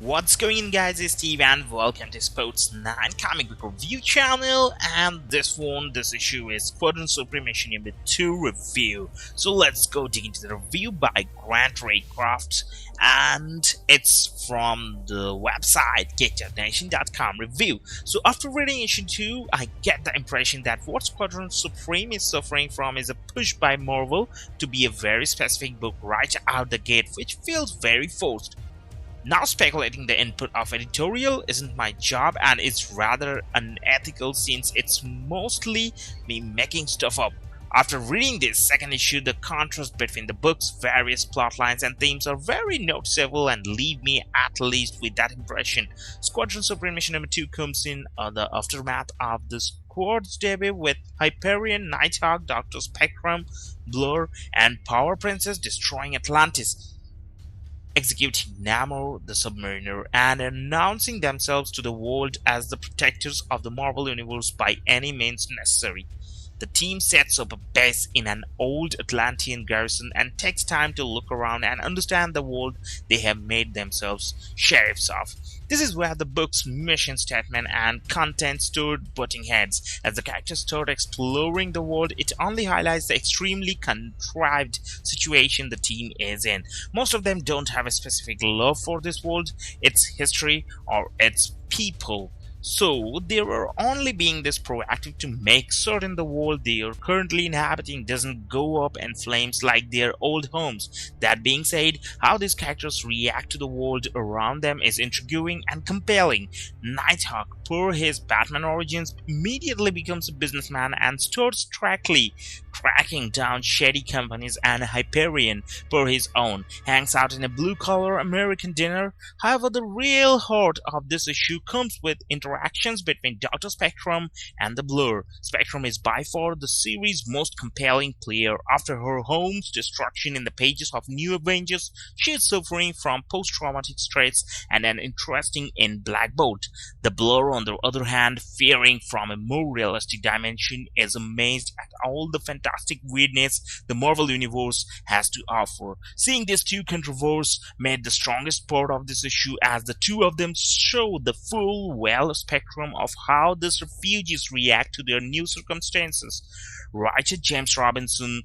What's going on, guys? It's Steve and welcome to Sports 9 comic book review channel, and this issue is Squadron Supreme issue number 2 review. So let's go dig into the review by Grant Raycroft, and it's from the website GetYourNation.com review. So after reading issue 2, I get the impression that what Squadron Supreme is suffering from is a push by Marvel to be a very specific book right out the gate, which feels very forced. Now speculating the input of editorial isn't my job, and it's rather unethical since it's mostly me making stuff up. After reading this second issue, the contrast between the book's various plotlines and themes are very noticeable and leave me at least with that impression. Squadron Supreme issue number 2 comes in the aftermath of the Squad's debut with Hyperion, Nighthawk, Dr. Spectrum, Blur, and Power Princess destroying Atlantis, executing Namor the Submariner, and announcing themselves to the world as the protectors of the Marvel Universe by any means necessary. The team sets up a base in an old Atlantean garrison and takes time to look around and understand the world they have made themselves sheriffs of. This is where the book's mission statement and content stood butting heads. As the characters start exploring the world, it only highlights the extremely contrived situation the team is in. Most of them don't have a specific love for this world, its history, or its people. So they are only being this proactive to make certain the world they are currently inhabiting doesn't go up in flames like their old homes. That being said, how these characters react to the world around them is intriguing and compelling. Nighthawk, per his Batman origins, immediately becomes a businessman and starts tracking down shady companies, and Hyperion, per his own, hangs out in a blue-collar American dinner. However, the real heart of this issue comes with interactions between Dr. Spectrum and the Blur. Spectrum is by far the series' most compelling player. After her home's destruction in the pages of New Avengers, she is suffering from post-traumatic stress and an interesting in Black Bolt. The Blur, on the other hand, fearing from a more realistic dimension, is amazed at all the fantastic weirdness the Marvel Universe has to offer. Seeing these two controversies made the strongest part of this issue, as the two of them show the full spectrum of how these refugees react to their new circumstances. Writer James Robinson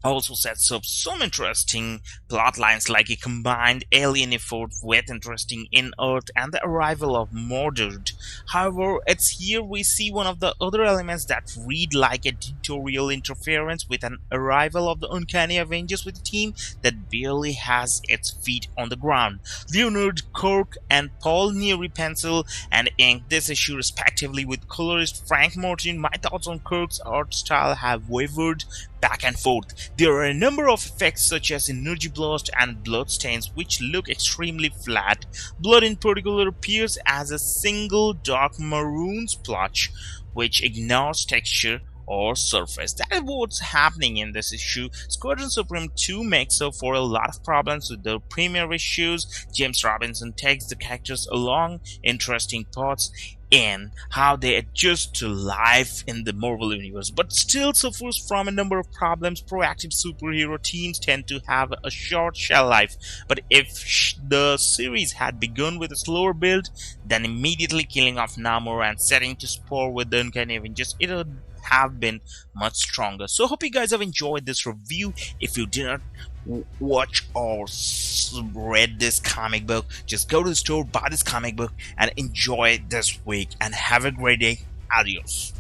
also sets up some interesting plot lines, like a combined alien effort with interesting in-Earth and the arrival of Mordred. However, it's here we see one of the other elements that read like editorial interference, with an arrival of the uncanny Avengers with a team that barely has its feet on the ground. Leonard, Kirk, and Paul Neary pencil and ink this issue respectively, with colorist Frank Martin. My thoughts on Kirk's art style have wavered back and forth. There are a number of effects such as energy blast and blood stains which look extremely flat. Blood in particular appears as a single dark maroon splotch which ignores texture or surface. That is what's happening in this issue. Squadron Supreme 2 makes up for a lot of problems with the premier issues. James Robinson takes the characters along interesting paths in how they adjust to life in the Marvel Universe, but still suffers from a number of problems. Proactive superhero teams tend to have a short shelf life, but if the series had begun with a slower build, then immediately killing off Namor and setting to spar with the uncanny Avengers, it would have been much stronger. So hope you guys have enjoyed this review. If you did not watch or read this comic book, just go to the store, buy this comic book, and enjoy it this week, and have a great day. Adios.